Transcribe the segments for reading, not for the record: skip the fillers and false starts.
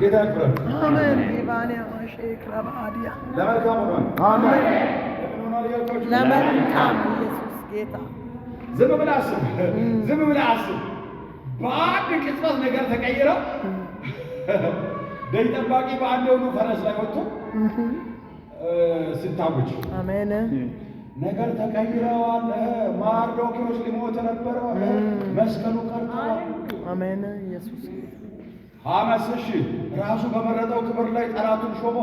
ጌታ ይክበር። አሜን። ዲቫኒያ ማሼክ ለባዲያ ለመልካም ሆኗል። አሜን። ለመልካም ኢየሱስ ጌታ። ዝም ብለህ አስብ፣ ዝም ብለህ አስብ። በአንድ ቅጽበት ነገር ተቀይረው ደጅ ጠባቂ በአንድ የሆኑ ፈረስ ላይ ወጥቶ ስታውጅ አሜን። ነገር ተቀይረዋል። ማርዶክዮስ ሊሞት ነበረ፣ መስቀሉ ቀርቷል። አሜን። ኢየሱስ ሐማስሽ ራሱ በመረጠው ክብር ላይ ጠላቱን ሾሞ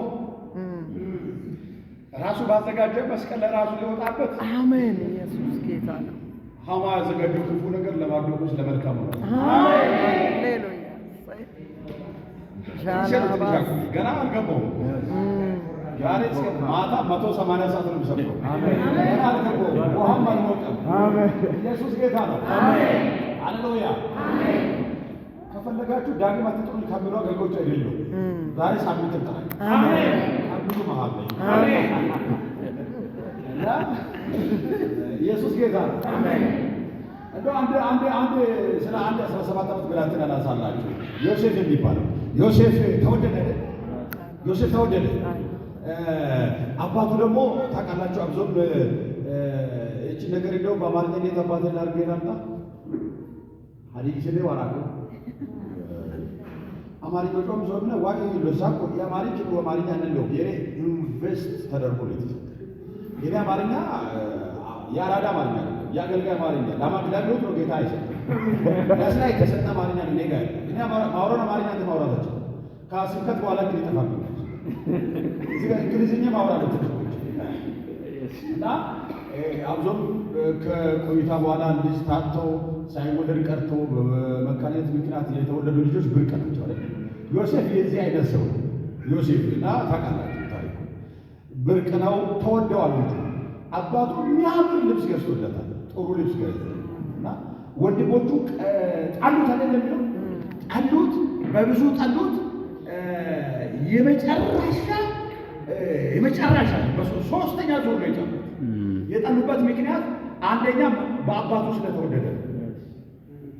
ራሱ ባዘጋጀ መስቀል ለራሱ ሊወጣበት። አሜን። ኢየሱስ ጌታ ነው። ሐማ ያዘጋጀው ክፉ ነገር ለማርዶክዮስ ለመልካም ነው። አሜን። ሃሌሉያ። ገና አልገባውም። ዛሬ እስከ ማታ 180 ሰዓት ነው የሚሰብከው። ገና አልገባውም። ውሃም አልሞቀም። ኢየሱስ ጌታ ነው። ሃሌሉያ። ከፈለጋችሁ ዳግም አትጥሩኝ ከሚሉ አገልጋዮች አይደሉም። ዛሬ ሳምንት ተጣጣ ከብዙ መሃል ላይ ኢየሱስ ጌታ ነው። እንደው አንድ ስለ አንድ 17 ዓመት ብላቴና ላሳላችሁ። ዮሴፍ የሚባለው ዮሴፍ ተወደደ። ዮሴፍ ተወደደ። አባቱ ደግሞ ታውቃላችሁ፣ አብዞም እቺ ነገር እንደው በአማርኛ እንዴት አባቴ ላድርግ ይላልታ ሀዲስ ሲለ ወራቁ አማርኛ ጾም ጾምና ዋቂ ለሳቆ የአማርኛ ወማርኛ እንደው የኔ ኢንቨስት ተደርጎለት የኔ አማርኛ ያራዳ አማርኛ ያገልጋይ አማርኛ ለማግዳሎት ነው ጌታ አይሰጥ ለስላይ ተሰጠ አማርኛ ነው ነገ እኛ ማውራና አማርኛ ተማውራታቸው ከስብከት በኋላ ግን ይተፋሉ እዚህ ጋር እንግሊዝኛ ማውራት ነው እና አብዞም ከቆይታ በኋላ ልጅ ታጥቶ ሳይወለድ ቀርቶ በመካንነት ምክንያት የተወለዱ ልጆች ብርቅ ናቸው አይደል? ዮሴፍ የዚህ አይነት ሰው ነው። ዮሴፍ እና ታውቃላችሁ ታሪኩ ብርቅ ነው። ተወደዋል ልጁ። አባቱ የሚያምር ልብስ ገዝቶለታል፣ ጥሩ ልብስ ገዝቶለታል እና ወንድሞቹ ጣሉት አይደል የሚለው ጣሉት፣ በብዙ ጣሉት። የመጨረሻ በሶስተኛ ዙር ነው የጠሉት። የጠሉበት ምክንያት አንደኛ በአባቱ ስለተወደደ፣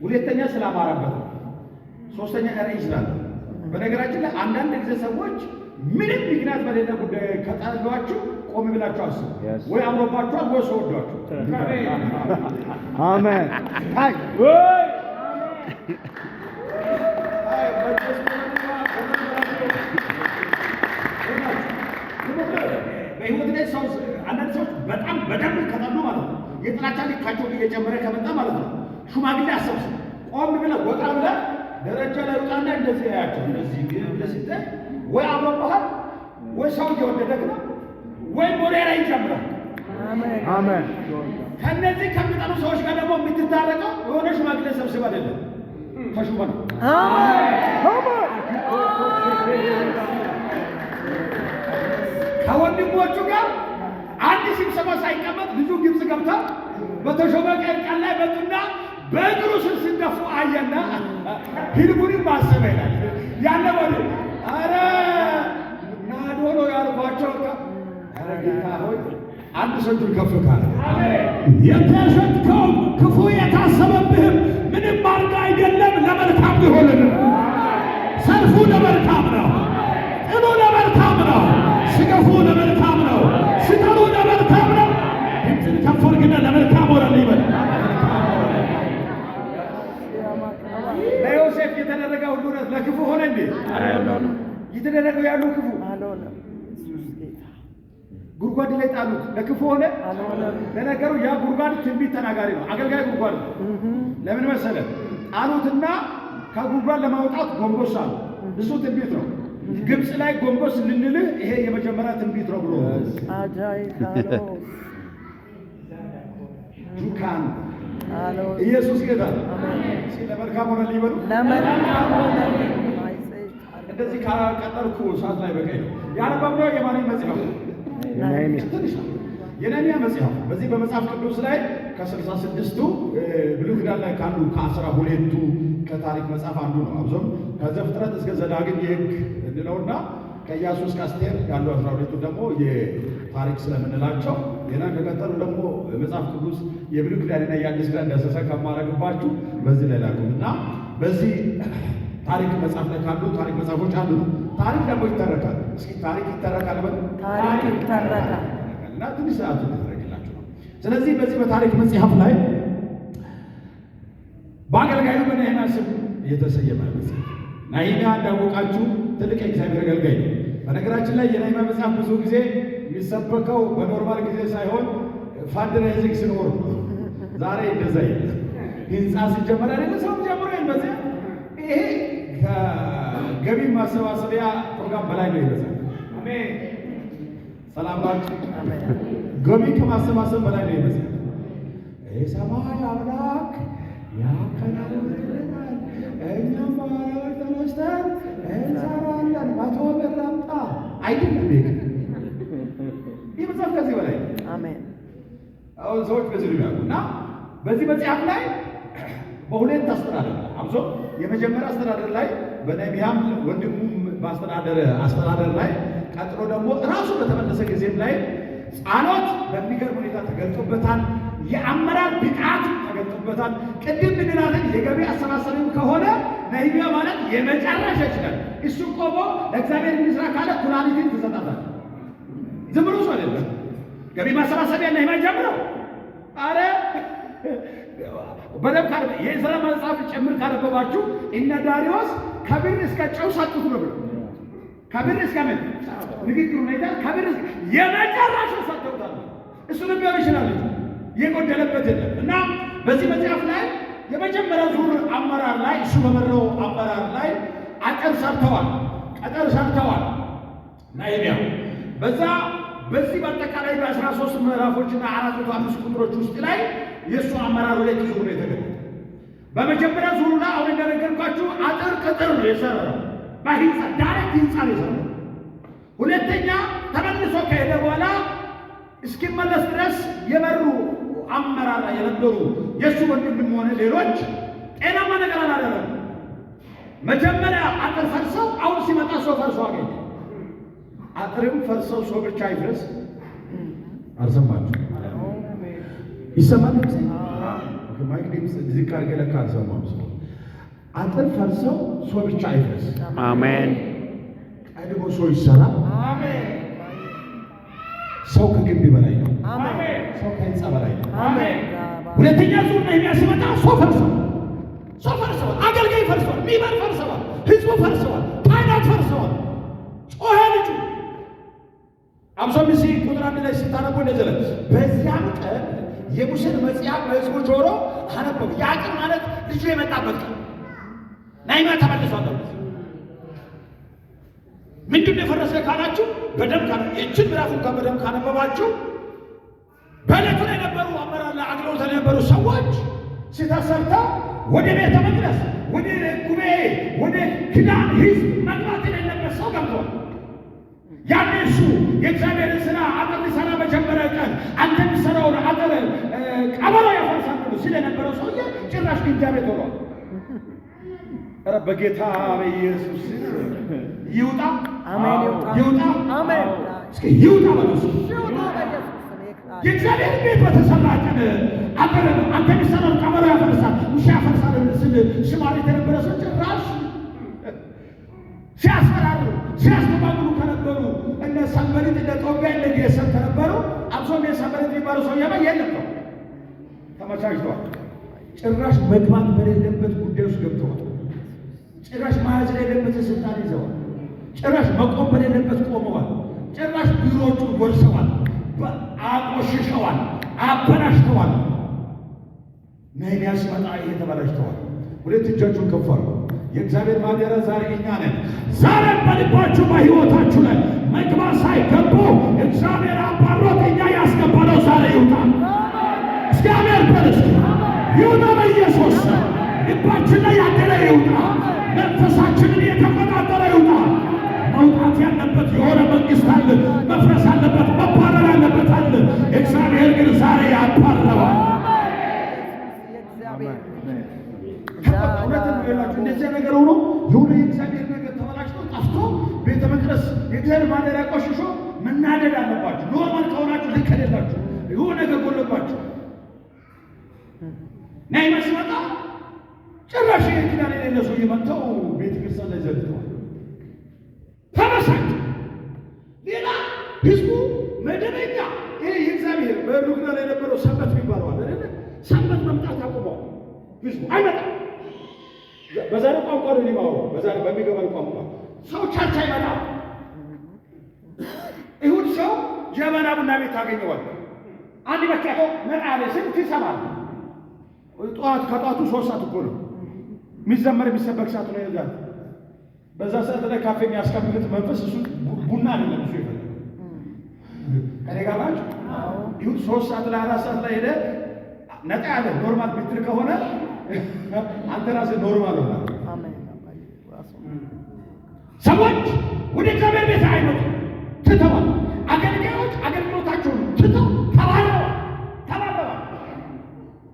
ሁለተኛ ስላማረበት፣ ሶስተኛ ራዕይ ስላለ። በነገራችን ላይ አንዳንድ ጊዜ ሰዎች ምንም ምክንያት በሌለ ጉዳይ ከጠሏችሁ ቆም ብላችሁ አስቡ። ወይ አምሮባችኋል ወይ ሰው ወዷችሁ። አሜን። በህይወት ላይ ሰው አንዳንድ ሰዎች በጣም በደንብ ከጠሉ ማለት ነው የጥላቻ ልካቸውን እየጨመረ ከመጣ ማለት ነው ሽማግሌ አሰብስብ ቆም ብለህ ወጣ ብለህ ደረጃ ላይ ወጣና እንደዚህ ያያቸው እንደዚህ ሲታይ ወይ አምሮብሃል ወይ ሰው እየወደደክ ነው ወይ ሞሬ ላይ ይጨምራል። አሜን። ከነዚህ ከሚጠሉ ሰዎች ጋር ደግሞ የምትታረቀው የሆነ ሽማግሌ ሰብስብ አይደለም ተሹመ ነው። ከወንድሞቹ ጋር አንድ ስብሰባ ሳይቀመጥ ልጁ ግብፅ ገብታ በተሾመ ቀን ላይ መጡና በእግሩ ስር ሲደፉ አየና ህልሙንም ማሰበ ይላል ያለ ወደ አረ ናዶ ነው ያልኳቸው። አረ ጌታ ሆይ አንድ ሰው እጁን ከፍ ካለ የተሸጥከው ክፉ የታሰበብህም ምንም ማርጋ አይደለም ለመልካም ሊሆንን ሰልፉ ለመልካም ነው፣ ጥሉ ለመልካም ነው፣ ስገፉ ለመልካም ነው፣ ስጠሉ ለመልካም ነው። ድምፅን ከፍ አድርግና ለመልካም ሆነ ይበል። ለዮሴፍ የተደረገ ሁሉ ለክፉ ሆነ እንዴ? የተደረገው ያሉ ክፉ ጉድጓድ ላይ ጣሉት፣ ለክፉ ሆነ። ለነገሩ ያ ጉድጓድ ትንቢት ተናጋሪ ነው፣ አገልጋይ ጉድጓድ ነው። ለምን መሰለ? ጣሉትና ከጉድጓድ ለማውጣት ጎንበስ አሉ። እሱ ትንቢት ነው። ግብፅ ላይ ጎንበስ ልንልህ ይሄ የመጀመሪያ ትንቢት ነው ብሎ ጁካን ኢየሱስ ጌታ ለመልካም ሆነ ሊበሉ እንደዚህ ካቀጠርኩ ሰዓት ላይ በቀኝ ነው ያነበብነው የማን መጽሐፍ? የነህምያ መጽሐፍ። በዚህ በመጽሐፍ ቅዱስ ላይ ከ66ቱ ብሉይ ኪዳን ላይ ካሉ ከ12ቱ ከታሪክ መጽሐፍ አንዱ ነው። አብዞም ከዘፍጥረት እስከ ዘዳግም የሕግ እንለውና ከኢያሱ እስከ አስቴር ያሉ 12ቱ ደግሞ የታሪክ ስለምንላቸው ገና ከቀጠሉ ደግሞ መጽሐፍ ቅዱስ የብሉይ ኪዳንና የአዲስ ኪዳን ዳሰሳ ከማረግባችሁ በዚህ ላይ ላቁምና በዚህ ታሪክ መጽሐፍ ላይ ካሉ ታሪክ መጽሐፎች አንዱ ነው። ታሪክ ደግሞ ይተረካል። እስኪ ታሪክ ይተረካል በል። ታሪክ ይተረካል እና ትንሽ ሰዓት ተደረገላችሁ ነው። ስለዚህ በዚህ በታሪክ መጽሐፍ ላይ በአገልጋዩ በነህምያ ስም የተሰየመ መጽሐፍ ነህምያ እንዳወቃችሁ ትልቅ የእግዚአብሔር አገልጋይ ነው። በነገራችን ላይ የነህምያ መጽሐፍ ብዙ ጊዜ የሚሰበከው በኖርማል ጊዜ ሳይሆን ፋንድራይዚንግ ሲኖር ነው። ዛሬ እንደዛ የለም። ህንፃ ሲጀመር አይደለ ሰው ጀምሮ ይበዛ። ይሄ ከገቢ ማሰባሰቢያ ፕሮግራም በላይ ነው ይበዛ። አሜን። ሰላም ናችሁ? አሜን። ገቢ ከማሰባሰብ በላይ ነው ይበዛ። የሰማይ አምላክ ያከናውንልናል፣ እኛም ባሪያዎች ተነስተን እንሰራለን። 100 ብር አምጣ አይደለም ይህ መጽሐፍ ከዚህ በላይ አሜን። አሁን ሰዎች በዚህ ነው ያሉና በዚህ መጽሐፍ ላይ በሁለት አስተዳደር አብሶ የመጀመሪያ አስተዳደር ላይ በነህምያም ወንድሙ አስተዳደር ላይ ቀጥሎ ደግሞ ራሱ በተመለሰ ጊዜም ላይ ጸሎት በሚገርም ሁኔታ ተገልጦበታል። የአመራር ብቃት ተገልጦበታል። ቅድም ምንላለን የገቢ አሰባሰብም ከሆነ ነህምያ ማለት የመጨረሻ ይችላል። እሱ ቆሞ ለእግዚአብሔር እንስራ ካለ ኩላሊትን ትሰጣታል። ዝም ብሎ ሰው አይደለም። ገቢ ማሰባሰቢያ ነህምያ ጀምሮ አረ በደም ካለ የእስራ መጽሐፍ ጭምር ካነበባችሁ እነ ዳሪዮስ ከብር እስከ ጨው ሰጡት ነው ብሎ ከብር እስከ ምን ንግግሩ ሁኔታ ከብር የመጨረሻ ሰጥተውታል። እሱንም ቢሆን ይችላል የጎደለበት የለም እና በዚህ መጽሐፍ ላይ የመጀመሪያው ዙር አመራር ላይ እሱ በመራው አመራር ላይ አጥር ሰርተዋል፣ ቀጠር ሰርተዋል ነህምያ በዚህ በአጠቃላይ በ13 ምዕራፎችና 405 ቁጥሮች ውስጥ ላይ የእሱ አመራር ሁለት ዙር ነው የተገለጠው። በመጀመሪያ ዙሩ ላይ አሁን እንደነገርኳችሁ አጥር ቅጥር ነው የሰራው፣ በህንፃ ዳይሬክት ህንፃ ነው የሰራው። ሁለተኛ ተመልሶ ከሄደ በኋላ እስኪመለስ ድረስ የመሩ አመራር ላይ የነበሩ የእሱ ወንድም ሆነ ሌሎች ጤናማ ነገር አላደረጉም። መጀመሪያ አጥር ፈርሰው አሁን ሲመጣ ሰው ፈርሶ አገኘ። አጥርም ፈርሰው ሰው ብቻ አይፍረስ። አልሰማችሁ? ይሰማል? ማይክ ድምፅ ዝቅ አድርገህ ለካ አልሰማም። ሰው አጥር ፈርሰው ሰው ብቻ አይፍረስ። አሜን። ቀድሞ ሰው ይሰራል። አሜን። ሰው ከግንብ በላይ ነው። አሜን። ሰው ከህንፃ በላይ ነው። አሜን። ሁለተኛ ዙር ነህምያ ሲመጣ ሰው ፈርሰዋል፣ አገልጋይ ፈርሰዋል፣ ሚመር ፈርሰዋል፣ ህዝቡ ፈርሰዋል፣ ካህናት ፈርሰዋል። ጮኸ ልጁ አምሳም ሲ ቁጥር 1 ላይ ስታነቡ እንደዘለ በዚያም ቀን የሙሴን መጽሐፍ በህዝቡ ጆሮ አነበቡ። ያ ቀን ማለት ልጁ የመጣበት ቀን ነህምያ ተመልሷል። ምንድን ነው የፈረሰ ካላችሁ በደም የእችን ምዕራፍ እንኳን በደም ካነበባችሁ በዕለቱ ላይ የነበሩ አመራር ላይ አግሎት የነበሩ ሰዎች ሲተሰርተው ወደ ቤተ መቅደስ ወደ ጉባኤ ወደ ኪዳን ህዝብ መግባት የሌለበት ሰው ገብቷል። ያኔ እሱ የእግዚአብሔርን ስራ አጥር ሊሰራ በጀመረ ቀን አንተ የሚሰራውን አጥር ቀበሮ ያፈርሳል ብሎ ስለነበረው ሰውዬ ጭራሽ ግንጃ ቤት ሆኗል። ኧረ በጌታ በኢየሱስ ይውጣ፣ አሜን። ይውጣ፣ አሜን። እስኪ ይውጣ በሉስ። የእግዚአብሔር ቤት በተሰራ ቀን አጥር አንተ የሚሰራውን ቀበሮ ያፈርሳል፣ ውሻ ያፈርሳል ስል ሽማግሌ የነበረ ሰው ጭራሽ ሲያስፈራሩ ሲያስተባብሉ ከነበሩ እነ ሰንበሪት እነ ጦቢያ እነ ጌሰም ከነበሩ አብሶም የሰንበሪት የሚባለው ሰው የለም ነው ተመቻችተዋል። ጭራሽ መግባት በሌለበት ጉዳይ ውስጥ ገብተዋል። ጭራሽ መያዝ የሌለበት ስልጣን ይዘዋል። ጭራሽ መቆም በሌለበት ቆመዋል። ጭራሽ ቢሮዎቹን ወርሰዋል፣ አቆሽሸዋል፣ አበላሽተዋል። ነህምያ ሲመጣ ይሄ ተበላሽተዋል። ሁለት እጃችሁን ከፍ አድርጉ። የእግዚአብሔር ማደሪያ ዛሬ እኛ ነን። ዛሬ በልባችሁ በሕይወታችሁ ላይ መግባት ሳይገቡ እግዚአብሔር አባሮት እኛ ያስገባነው ዛሬ ይውጣ። እስኪ አሜን በሉ። ይውጣ በኢየሱስ ልባችን ላይ ያደረ ይውጣ። መንፈሳችንን የተቆጣጠረ ይውጣ። መውጣት ያለበት የሆነ መንግስት አለ፣ መፍረስ አለበት፣ መባረር አለበት አለ። እግዚአብሔር ግን ዛሬ ያባረዋል። እንደዚህ ነገር ሆኖ የሆነ የእግዚአብሔር ነገር ተበላሽቶ ጠፍቶ ቤተ መቅደስ የእግዚአብሔር ማደሪያ ቆሽሾ መናደድ አለባችሁ። ኖርማል ከሆናችሁ ልክ አይደላችሁ። የሆነ ነገር ጎለባችሁ። ነህምያ ሲመጣ ጭራሽ ኪዳን የሌለ ሰው የመጣው ቤተክርስቲያን ላይ ዘግተዋል። ተበሳጭ። ሌላ ህዝቡ መደበኛ ይሄ የእግዚአብሔር በሉግና ላይ የነበረው ሰንበት የሚባለው አለ አይደል? ሰንበት መምጣት አቁመዋል። ህዝቡ አይመጣም። በዛሬ ቋንቋ ነው የሚማረው። በዛሬ በሚገባው ቋንቋ ሰው ቸርች አይመጣም። ይሁን ሰው ጀበና ቡና ቤት ታገኘዋል። አንድ መካቶ መጣ ያለ ስንት ይሰማል። ጠዋት ከጠዋቱ 3 ሰዓት እኮ ነው የሚዘመር የሚሰበክ ሰዓት ነው ይላል። በዛ ሰዓት ላይ ካፌ የሚያስቀምጥ መንፈስ እሱ ቡና አይደለም እሱ ይፈልጋል። ከኔ ጋር ናችሁ? ይሁን 3 ሰዓት ላይ 4 ሰዓት ላይ ሄደ ነጣ ያለ ኖርማል ብትል ከሆነ አንተ ራስህ ኖርማል ሆነ። ሰዎች ወደ እግዚአብሔር ቤት አይመጡም። ትተዋል። አገልጋዮች አገልግሎታቸውን ትተው ተባረዋል።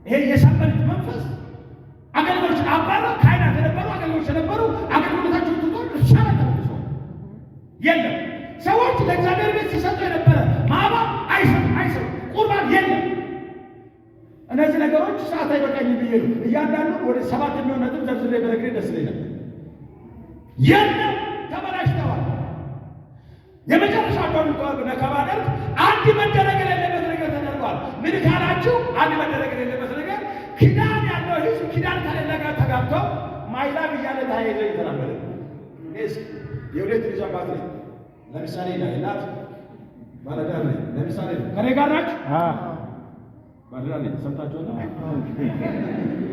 ይሄ የሰንበት መንፈስ አገልጋዮች አባረው ካህናት የነበሩ አገልጋዮች የነበሩ አገልግሎታቸውን ትተው እርሻ ላይ ተመልሰዋል። የለም ሰዎች ለእግዚአብሔር ቤት ሲሰጡ የነበረ ማባ አይሰሩ ቁርባን የለም። እነዚህ ነገሮች ሰዓት አይበቃኝም ብዬ ነው እያንዳንዱ ወደ 7 የሚሆን ነጥብ ዘርዝሬ በነግሬ ደስ ይለኛል። የለም ተበላሽተዋል። የመጨረሻ ቋንቋ ነካባደርግ አንድ መደረግ የሌለበት ነገር ተደርጓል። ምን ካላችሁ አንድ መደረግ የሌለበት ነገር ኪዳን ያለው ህዝብ ኪዳን ከሌለ ጋር ተጋብተው ማይላብ እያለ ታይዘ ይተናበለ እስ የሁለት ልጅ አባት ነኝ። ለምሳሌ እናት ባለዳ ነኝ። ለምሳሌ ከኔ ጋር ናችሁ? ባለዳ ነኝ። ሰምታችኋል?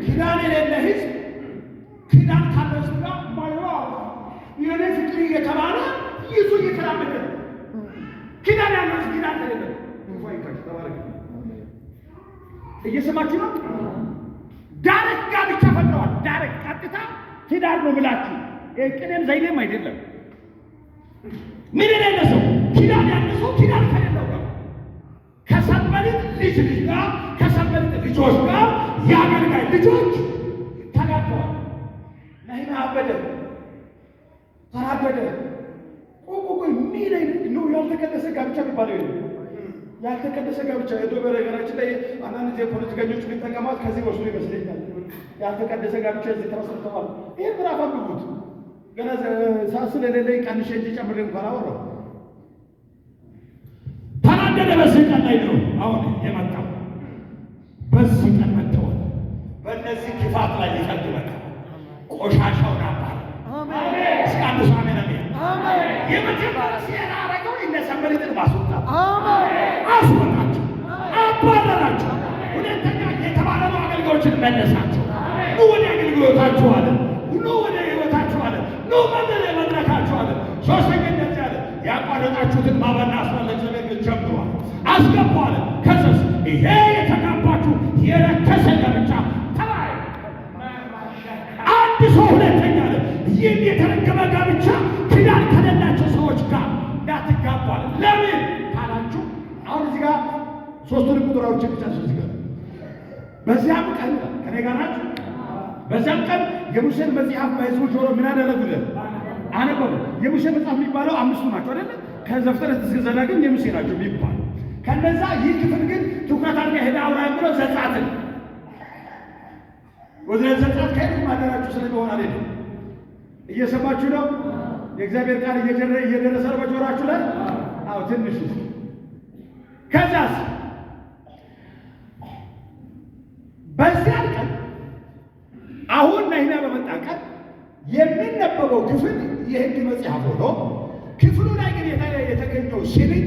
ኪዳን የሌለ ህዝብ ኪዳን ካለው ህዝብ ጋር ማይላብ የኔ ፍቅር እየተባለ ይዙ እየተራመደ ኪዳን ያለው ህዝብ ኪዳን ከሌለ ይፋይካች ተባረክ። እየሰማችሁ ነው? ዳይሬክት ጋብቻ ፈጥረዋል። ዳይሬክት ቀጥታ ኪዳን ነው ብላችሁ ቅደም ዘይቤም አይደለም። ምን የሌለ ሰው ኪዳን ያለ ሰው ኪዳን ከሌለው ጋር ከሰንበሊጥ ልጅ ጋር ከሰንበሊጥ ልጆች ጋር የአገልጋይ ልጆች ተጋብተዋል። ነህምያ አበደ ተናደደ። ቆይ ምን አይነት ነው ያልተቀደሰ ጋብቻ የሚባለው? ያልተቀደሰ ጋብቻ በነገራችን ላይ አንዳንድ ጊዜ ፖለቲከኞች የሚጠቀሟት ከዚህ ወስዶ ይመስለኛል። ያልተቀደሰ ጋብቻ እዚህ ተመስርተዋል። ይህ ምዕራፍ አንብቡት። ገና ሰዓት ስለሌለኝ ቀንሼ እንጂ ጨምሬ እንኳን አወራሁ። ተናደደ። በዚህ ቀን ላይ ነው አሁን የመጣው። በዚህ ቀን መጥተዋል። በእነዚህ ክፋት ላይ ሊፈርድ መጣ። ቆሻሻውን አባል እስከ አንዱ ሳሜ ነው የመጀመሪያ ሴራ አረገው። እነ ሰንበሊጥን ማስወጣት አስወጣቸው፣ አባረራቸው። ሁለተኛ የተባረሩ አገልጋዮችን መለሳቸው። ኑ ወደ አገልግሎታችሁ አለ። ኑ ወደ ሕይወታችሁ አለ። ኑ መደለ መድረካችሁ አለ። ሶስተኛ እንደዚህ አለ። ያቋረጣችሁትን ማበና አስፈለግ ዘመን ጀምሯል አስገቡ አለ። ከሰስ ይሄ የተጋባችሁ የረከሰ ጋብቻ ተባይ አንድ ሰው ሁለተኛ አለ። ይህን የተረገመ ጋብቻ ኪዳን ከሌላቸው ሰዎች ጋር እንዳትጋቡ አለ። ለምን ካላችሁ አሁን እዚህ ጋር ሶስቱን ቁጥራዎች ብቻ እዚህ ጋር በዚያም ቀን ከኔ ጋር ናችሁ። በዚያም ቀን የሙሴን መጽሐፍ በሕዝቡ ጆሮ ምን አደረጉለት? አነበቡ። የሙሴ መጽሐፍ የሚባለው 5ቱ ናቸው አይደል? ከዘፍጥረት እስከ ዘዳግም የሙሴ ናቸው የሚባሉ። ከነዛ ይህ ክፍል ግን ትኩረት አድርገህ ሄደህ አውራ ብለው ዘጸአትን ወደ ዘጸአት ከሄዱ ማደራችሁ ስለሚሆን አይደለም። እየሰማችሁ ነው? የእግዚአብሔር ቃል እየደረሰ ነው በጆሮአችሁ ላይ። አዎ ትንሽ ከዛስ በዚያ ቀን አሁን ነህምያ በመጣ ቀን የሚነበበው ክፍል የሕግ መጽሐፍ ሆኖ ክፍሉ ላይ ግን የተገኘው ስንኝ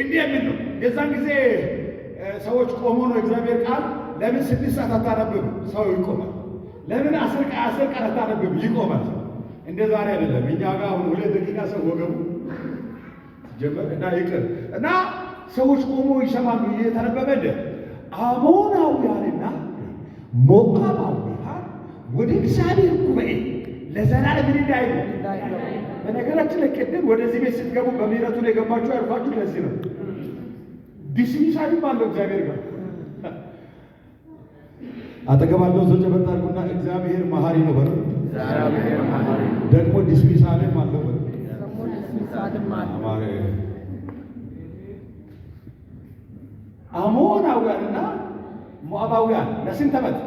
እንዲህ የሚል ነው። የዛን ጊዜ ሰዎች ቆሞ ነው እግዚአብሔር ቃል ለምን 6 ሰዓት አታነብም? ሰው ይቆማል። ለምን 10 ቀን አታነብም? ይቆማል። እንደ ዛሬ አይደለም። እኛ ጋር አሁን 2 ደቂቃ ሰው ወገቡ ጀመር እና ይቅር እና ሰዎች ቆሞ ይሰማሉ። እየተነበበ እንደ አሞናውያንና ሞዓባውያን ወደ እግዚአብሔር ጉባኤ ለዘላለም እንዳይሉ። በነገራችን ላይ ቅድም ወደዚህ ቤት ስትገቡ በምህረቱ ላይ የገባችሁ ያልኳችሁ ለዚህ ነው። ዲስሚሳሊ ባለው እግዚአብሔር ጋር አጠገባለው ሰው ጨበጣርኩና እግዚአብሔር መሐሪ ነው በለው። እግዚአብሔር መሐሪ ደግሞ ዲስሚሳልም አለው በለው። ደግሞ ዲስሚሳልም አለው። አሞናውያንና ሞዓባውያን ለስንት ዓመት?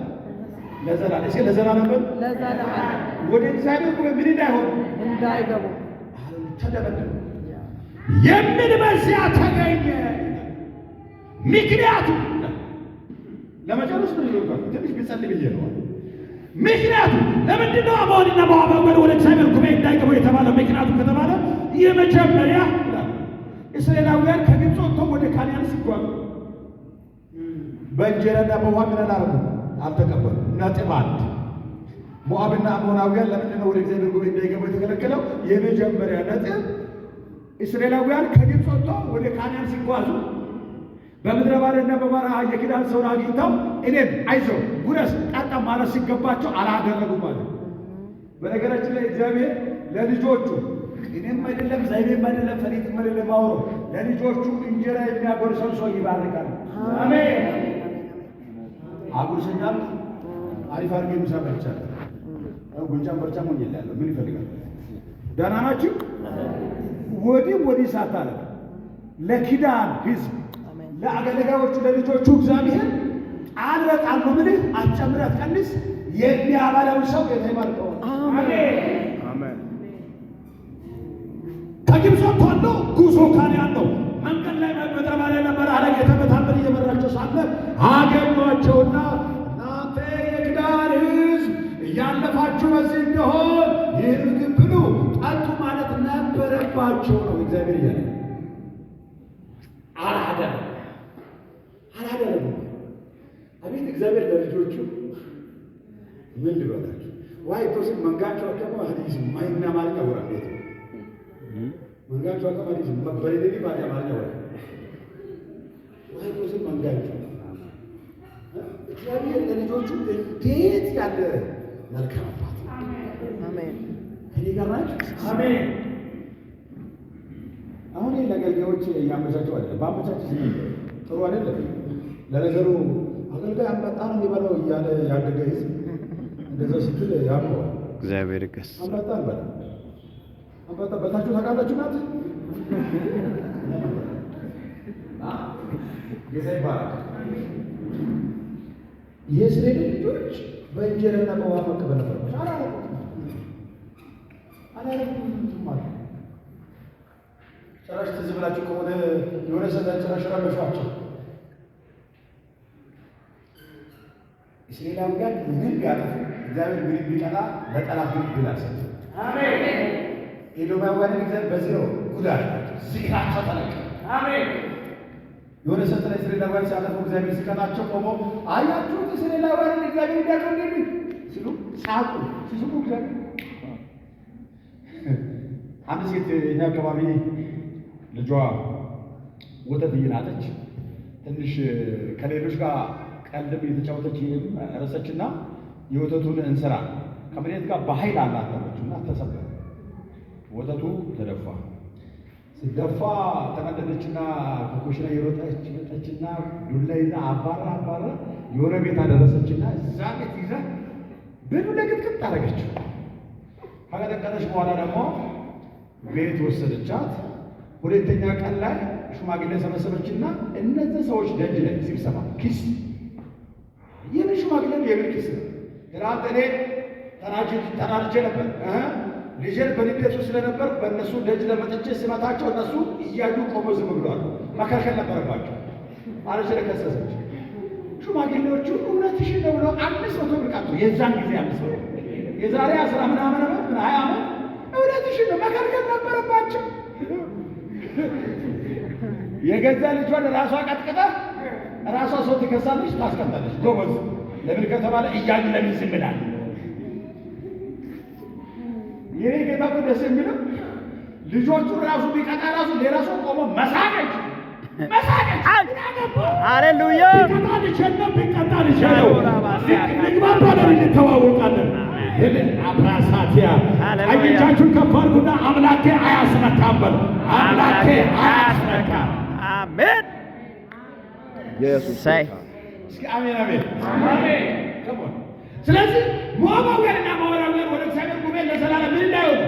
ለዘላለም እሺ፣ ለዘላለም ለዘላለም ወደ እግዚአብሔር ጉባኤ ምን እንዳይሆን እንዳይገቡ ተደበደቡ የሚል በዚያ ተገኘ። ምክንያቱም ለመጨረስ ምን ይሉታል? ትንሽ ቢጸልይ ብዬ ነው። ምክንያቱም ለምንድን ነው አሞንና ሞዓብ ወደ እግዚአብሔር ጉባኤ እንዳይገቡ የተባለው? ምክንያቱም ከተባለ የመጀመሪያ እስራኤላውያን ከግብፅ ወጥተው ወደ ካናን ሲጓዙ በእንጀራና በውሃ ምን አላደረጉም? አልተቀበሉ። ነጥብ አንድ። ሞዓብና አሞናውያን ለምንድን ነው ወደ እግዚአብሔር ጉባኤ እንዳይገቡ የተከለከለው? የመጀመሪያ ነጥብ እስራኤላውያን ከግብፅ ወጥተው ወደ ካናን ሲጓዙ በምድረ በዳና በበረሃ የኪዳን ሰውን አግኝተው እኔም አይዞህ ጉረስ ጠጣ ማለት ሲገባቸው አላደረጉም ማለት። በነገራችን ላይ እግዚአብሔር ለልጆቹ እኔም አይደለም ዘይቤም አይደለም ፈሊጥም አይደለም አውሮ ለልጆቹ እንጀራ የሚያጎርሰው ሰው ይባርካል። አሜን። አጉርሰኛል አሪፍ አድርጌ ምሳ በልቻለሁ። ጉንጫን በርቻ ሞኝ ይላል። ምን ይፈልጋል? ደህና ናችሁ? ወዲህ ሳታለ ለኪዳን ሕዝብ ለአገልጋዮቹ ለልጆቹ እግዚአብሔር ቃል በቃል ነው። ምን አትጨምር አትቀንስ የሚያበላው ሰው ጌታ ይባርከው። አሜን አሜን። ከግብፅ ወጥቶ ጉዞ ካናን ነው። መንገድ ላይ ምድረ በዳና በረሃ ላይ የተበታተነ እየመራቸው ሳለ አገኟቸውና እናንተ የኪዳን ሕዝብ እያለፋችሁ በዚህ እንደሆን ይህን ምግብ ብሉ ጠጡ ማለት ነበረባቸው ነው። እግዚአብሔር እያለ አላደረጉም። አቤት እግዚአብሔር ለልጆቹ ምን ልበላችሁ? ዋይ ቶስን መንጋቸው አከማ ሐዲስ ማይና ማለት ወራ ቤት መንጋቸው አከማ ሐዲስ በበሬዲ ባጃ ማለት ወራ ዋይ ቶስን መንጋቸው እግዚአብሔር ለልጆቹ እንዴት ያለ መልካም አባት። አሜን። እኔ ጋር ናችሁ? አሜን። አሁን ለአገልጋዮች ያመቻቸው አይደለም። ባመቻቸው ጥሩ አይደለም። ለነገሩ አገልጋይ አንበጣ ነው የሚበላው እያለ ያደገ ሕዝብ እንደዛ ስትል ያምነዋል። እግዚአብሔር ይገስ አንበጣ አልበላ አንበጣ በታችሁ ታውቃላችሁ ናት ጌታ ይባረክ። የእስራኤል ልጆች በእንጀራና በውሃ መቀበል ነበረባቸው። አላረጉም ማለት ጭራሽ ትዝ ብላችሁ ከሆነ የሆነ ሰዓት ጭራሽ ረበሿቸው። እስራኤላውያን ምን ቢያጠፉ እግዚአብሔር ምን ቢቀጣ ለጠላት ግን ድል አልሰጠም። አሜን። ኤዶማውያንን እግዚአብሔር በዚህ ነው ጉዳት ዝክራቸው ተለቀቀ። አሜን። የሆነ ሰዓት ላይ እስራኤላውያን ሲያጠፉ እግዚአብሔር ሲቀጣቸው ቆሞ አያችሁት እስራኤላውያንን እግዚአብሔር እንዲያቀው እንዴ ሲሉ ሳቁ። ሲስቁ እግዚአብሔር አንድ ሴት እኛ አካባቢ ልጇ ወተት እየናጠች ትንሽ ከሌሎች ጋር ቀልድም የተጫወተች ረሰችና የወተቱን እንስራ ከመሬት ጋር በኃይል አላተመችና ተሰበረ። ወተቱ ተደፋ። ሲደፋ ተቀደደችና ከኮሽና የሮጠች መጣችና ዱላ ይዛ አባራ የሆነ ቤት አደረሰችና እዛ ቤት ይዛ በዱላ ቅጥቅጥ አደረገችው። ከቀጠቀጠች በኋላ ደግሞ ቤት ወሰደቻት። ሁለተኛ ቀን ላይ ሽማግሌ ሰበሰበችና እነዚህ ሰዎች ደጅ ላይ ስብሰባ ኪስ የምን ሽማግሌ ነው? የምን ኪስ ነው? ትናንት እኔ ተናድጄ ነበር ልጄን በንዴቱ ስለነበር በእነሱ ደጅ ለመጥቼ ስመታቸው እነሱ እያዩ ቆመው ዝም ብለዋል። መከልከል ነበረባቸው አለች። ለከሰሰች ሽማግሌዎቹ እውነትሽን ነው ብለው 500 ብር ቀጡ። የዛን ጊዜ 500 የዛሬ 10 ምናምን ዓመት 20 ዓመት እውነትሽን ነው መከልከል ነበረባቸው። የገዛ ልጇን ራሷ ቀጥቅጣ ራሷ ሰው ትከሳለች፣ ታስቀምጣለች። ጎበዝ ለምን ከተባለ እያዩ ለምን ዝም ብላል? ይሄ ጌታ እኮ ደስ የሚለው ልጆቹን ራሱ ቢቀጣ ራሱ ሌላ ሰው ቆሞ መሳቀች። ሃሌሉያ። ቢቀጣ ልችለው ቢቀጣ ልችለው ንግባባለን፣ እንተዋወቃለን። አብራሳቲያ ቀኝቻችሁን ከፍ አድርጉና አምላኬ አያስነካም በሉ። አምላኬ አያስነካም። አሜን። ኢየሱስ ሳይ እስኪ አሜን አሜን አሜን። ስለዚህ ሞዓባውያንና አሞናውያን ወደ እግዚአብሔር ጉባኤ ለዘላለም ምን እንዳይሆኑ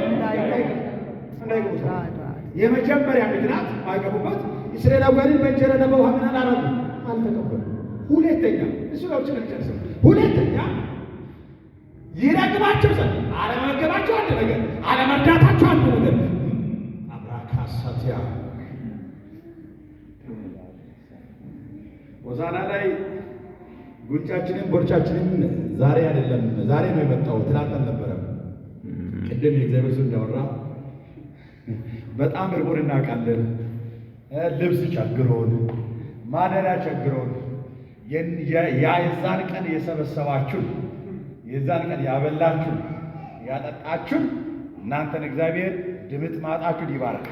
የመጀመሪያ ምክንያት ማይገቡበት እስራኤላውያንን በእንጀራና በውሃ ምን አላረጉ? አልተቀበሉ። ሁለተኛ እሱ ነው ጨርሰ ሁለተኛ ይረግማቸው ዘንድ አለመመገባቸው አንድ ነገር፣ አለመርዳታቸው አንድ ነገር። አብራካሳቲያ ሆሳዕና ላይ ጉንጫችንን ቦርጫችንን ዛሬ አይደለም ዛሬ ነው የመጣው፣ ትናንት አልነበረም። ቅድም የእግዚአብሔር ሰው እንዳወራ በጣም እርቦን እናውቃለን። ልብስ ቸግሮን፣ ማደሪያ ቸግሮን የዛን ቀን የሰበሰባችሁን የዛን ቀን ያበላችሁን ያጠጣችሁን እናንተን እግዚአብሔር ድምጥ ማጣችሁን ይባርክ።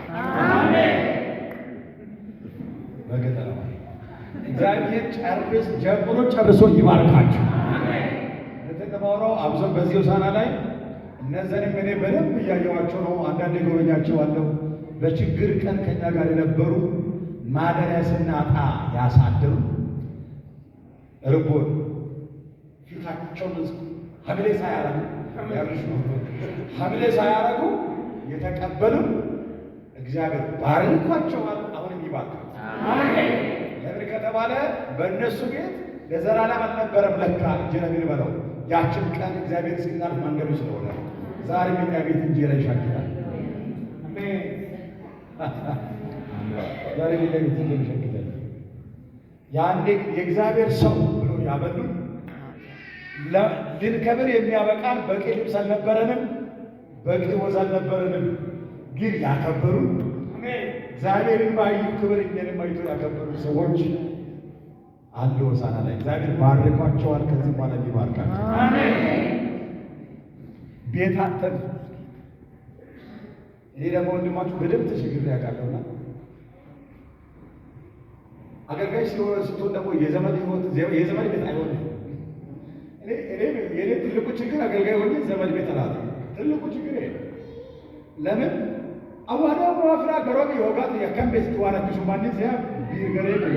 አሜን። በገጠር እግዚአብሔር ጀምሮ ጨርሶ ይባርካችሁ። ለተቀባውራው አብዘን በዚህ ሆሳዕና ላይ እነዚህንም እኔ በደንብ እያየኋቸው ነው። አንዳንዴ ጎበኛቸዋለሁ። በችግር ቀን ከኛ ጋር የነበሩ ማደሪያ ስናጣ ያሳድሩ ርቦን ፊታቸውን ሐምሌ ሳያረጉ ሐምሌ ሳያረጉ የተቀበሉ እግዚአብሔር ባርኳቸዋል። አሁንም ይባርካል። ለምን ከተባለ በእነሱ ቤት ለዘላለም አልነበረም ለካ እንጂ ነው የሚበላው። ያችን ቀን እግዚአብሔር ሲናልፍ መንገዱ ስለሆነ ዛሬ እኛ ቤት እንጀራ ይሻግራል። ዛሬ ቤት እንጀራ ይሻግራል። ያንዴ የእግዚአብሔር ሰው ብሎ ያበሉን ልንከብር የሚያበቃን በቂ ልብስ አልነበረንም፣ በቂ ወዝ አልነበረንም። ግን ያከበሩ እግዚአብሔርን ባዩ ክብር እኛንም አይቶ ያከበሩ ሰዎች አሉ። ሆሳዕና ላይ እግዚአብሔር ባርኳቸዋል። ከዚህ በኋላ ይባርካቸው። ቤት አተን እኔ ደግሞ ወንድማችሁ በደንብ ተሸግሬ ያውቃለሁና አገልጋይ ስትሆን ደግሞ የዘመድ ሕይወት የዘመድ ቤት አይሆንም። የኔ ትልቁ ችግር አገልጋይ ሆኜ ዘመድ ቤት አላት። ትልቁ ችግር ለምን አዋዳ ወፍራ ገሮግ ይወጋት የከምቤስ ዋና ቢሹማኒ ሲያ ቢገሬ ነው።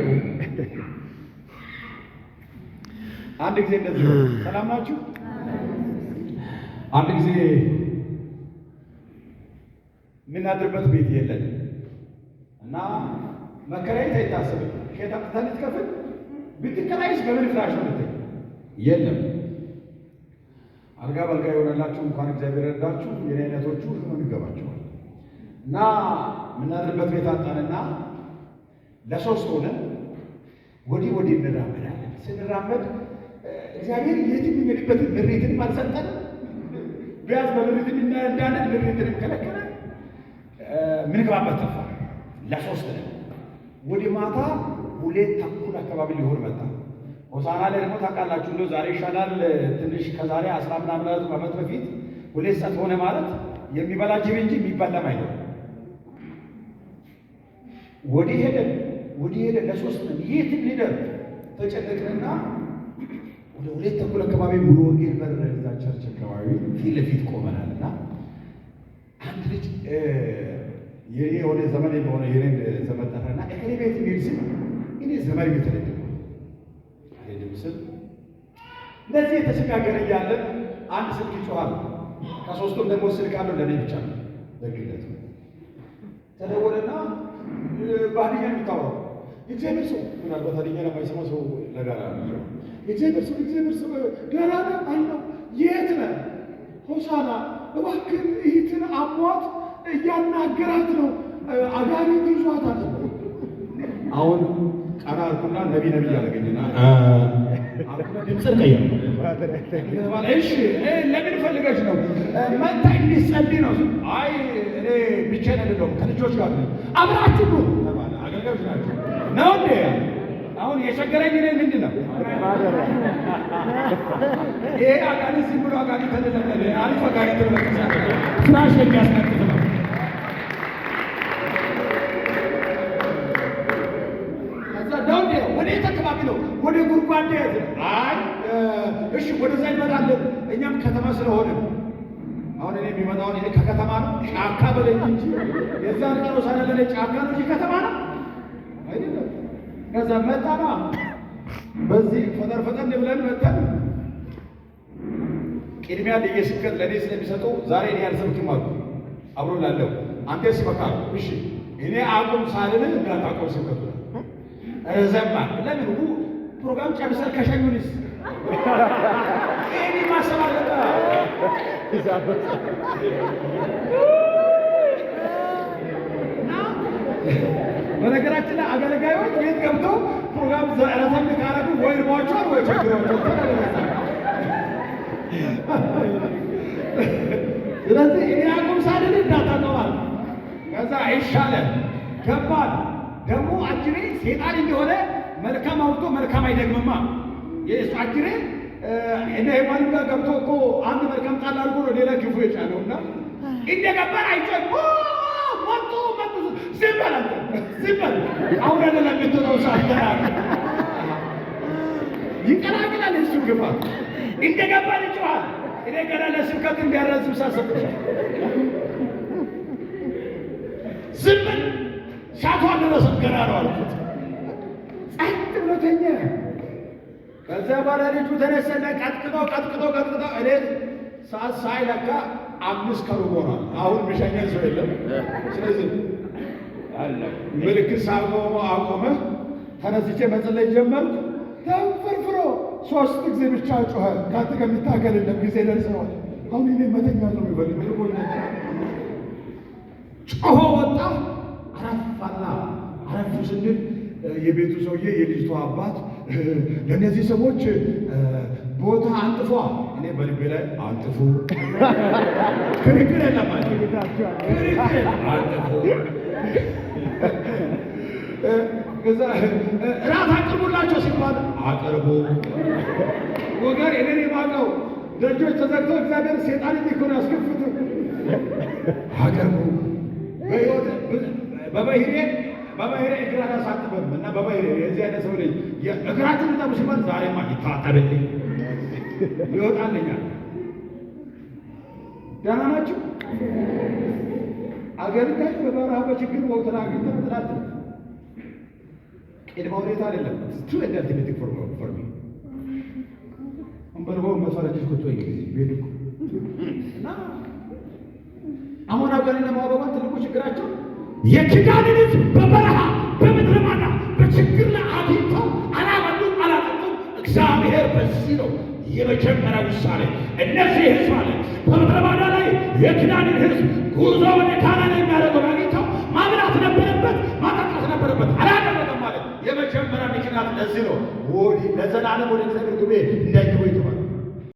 አንድ ጊዜ እንደዚህ ሰላም ናችሁ? አንድ ጊዜ የምናድርበት ቤት የለን እና መከራየት አይታሰብም። ከየት አምጥተን ልትከፍል ብትከራይስ በምን ፍራሽ ነው ልትይ? የለም አልጋ በአልጋ የሆነላችሁ እንኳን እግዚአብሔር ረዳችሁ። የኔ አይነቶቹ ሁሉ ይገባቸዋል። እና የምናድርበት ቤት አጣንና ለሶስት ሆነን ወዲህ ወዲህ እንራመዳለን። ስንራመድ እግዚአብሔር የትም የሚሄድበትን ምሬትን አልሰጠንም። ቢያዝ በምሬትን እንዳንድ ምሬትን ከለከለ። ምን ገባበት ጠፋ። ለሶስት ነን። ወደ ማታ 2:30 አካባቢ ሊሆን መጣ። ሆሳዕና ላይ ደግሞ ታውቃላችሁ እንደው ዛሬ ይሻላል ትንሽ ከዛሬ 10 ምናምን ዓመት በፊት 2 ሰዓት ሆነ ማለት የሚበላ ጅብ እንጂ የሚበላም አይደለም። ወዲህ ሄደን ለሶስት ነን። የት ሊደር ተጨነቅንና ወደ 2:30 አካባቢ ሙሉ ወንጌል በር እዛ ቸርች አካባቢ ፊት ለፊት ቆመናልና አንድ ልጅ የኔ ወደ ዘመን የሆነ የኔን ዘመን ጠራና እኔ ቤት የሚል ሲል እኔ ዘመን ቤት ላይ ስል እንደዚህ የተሸጋገረ እያለን አንድ ስልክ ይጮሃል። ከሶስቱም ደግሞ ስልክ አለው ለኔ ብቻ ነው ደግነቱ። ተደወለና ባድኛ የሚታወራው የእግዚአብሔር ሰው ምናልባት አድኛ ለማይሰማ ሰው ለጋራ ነው። የእግዚአብሔር ሰው ጋራ አለው። የት ነህ? ሆሳዕና እባክህ እህትን አሟት እያናገራት ነው፣ አጋንንት ይዟታል። አሁን ቀና አልኩና ነቢ ያደረገኝና ድምፅን ቀየር። እሺ ለምን ፈልገሽ ነው? መታ እንዲጸልይ ነው። አይ እኔ ብቻዬን አይደለሁም ከልጆች ጋር ነው። አብራችሁ ነው ተባለ። አገልጋዮች ናቸው ነው እንዴ? አሁን የቸገረኝ እኔ ምንድን ነው ይሄ አጋንንት ዝም ብሎ አጋንንት ተደለለ አሪፍ አጋንንት ነው ፍራሽ የሚያስነጥፍ ነው። ወደ ተከባቢ ነው ወደ ጉርጓዴ። አይ እሺ ወደዛ እንመጣለን እኛም ከተማ ስለሆነ አሁን እኔ የሚመጣው እኔ ከከተማ ነው ጫካ በለኝ እንጂ የዛን ቀን ሆሳዕና ለኔ ጫካ ነው እንጂ ከተማ ነው አይደለም። ከዛ መጣና በዚህ ፈጠን ብለን መጣን። ቅድሚያ ለየስብከት ለኔ ስለሚሰጡ ዛሬ እኔ አልሰብክም አሉ። አብሮ ላለው አንተ ሲበካ እሺ እኔ አቁም ሳልል እንዳታቆም ስብከቱ ዘማ ለምን ፕሮግራም ጨርሰን ከሸኙንስ ይሄ ማሰብ አለበት። በነገራችን ላይ አገልጋዮች ቤት ገብተው ፕሮግራም ረዘም ካረጉ ወይ ርቧቸዋል ወይ ቸግሯቸዋል። ስለዚህ እኔ አቁም ሳልል እንዳታጠዋል። ከዛ አይሻለን ከባድ ደግሞ አጅሬ ሴጣን እንደሆነ መልካም አውጥቶ መልካም አይደግምማ። የእሱ አጅሬ እኔ ሄማን ጋር ገብቶ እኮ አንድ መልካም ጣል አድርጎ ነው ሌላ ክፉ የጫነውና እንደገባን አይጮህ መጡ ዝም በል አንተ ዝም በል አሁን አይደለም የምትለው ሳትገራ ይቀላቅላል። እሱ ግፋ እንደገባን ይጮሃል። እኔ ገና ለስብከት እንዲያረዝም ሳሰብኩት ዝም በል ሻቷን ደረሰት ገና ነው አልኩት። ጸጥ ብሎ ተኛ። ከዛ በኋላ ልጁ ተነሰና ቀጥቅጦ እኔ ሰዓት ሳይለካ 5 ከሩብ ሆኗል። አሁን የሚሸኘን ሰው የለም። ስለዚህ ምልክት ሳቆመ አቆመ። ተነስቼ መጸለይ ጀመርኩ። ተንፈርፍሮ 3 ጊዜ ብቻ ጮኸ። ከአንተ ጋር የሚታገል የለም ጊዜ ደርሰዋል። አሁን እኔ መተኛት ነው የሚፈልግ ልቦኛ ጮሆ ወጣ። አረፋና አረፉ ስንል የቤቱ ሰውዬ የልጅቷ አባት ለእነዚህ ሰዎች ቦታ አንጥፏ። እኔ በልቤ ላይ አንጥፉ ክርክር የለባቸው ክርክር አንጥፉ። ከዛ እራት አቅርቡላቸው ሲባል አቅርቡ። ወገን እኔን የማውቀው ደጆች ተዘግተው እግዚአብሔር ሴጣን እንዲሆን ያስከፍቱ። አቅርቡ በሕይወት በባህሬ እግር አላሳጥበም እና በባህሬ የዚህ አይነት ሰው ልጅ እግራችሁን ጠቡ ሲባል ዛሬማ ይታጠብልኝ ይወጣልኛል። ደህና ናችሁ? አገልጋይ በበረሃ በችግር ወቅት አግኝተን ትላት ቅድመ ሁኔታ አይደለም ቱ ኢንተርቴኒንግ ፎር ሚ አንበርቦ መፈረጅ ኩቶ ይገኝ ቤድኩ እና አሁን አገርና ማባባት ትልቁ ችግራቸው የኪዳንን ሕዝብ በበረሃ በምድረ በዳ በችግር ላይ አግኝተው አላበሉም አላጠጡም። እግዚአብሔር በዚህ ነው የመጀመሪያ ውሳኔ። እነዚህ ሕዝብ አለ በምድረ በዳ ላይ የኪዳንን ሕዝብ ጉዞ ወደ ካናን የሚያደርገው አግኝተው ማብላት ነበረበት፣ ማጠጣት ነበረበት። አላደረገም ማለት የመጀመሪያ ምክንያት ለዚህ ነው። ለዘላለም ወደ እግዚአብሔር ጉባኤ እንዳይገቡ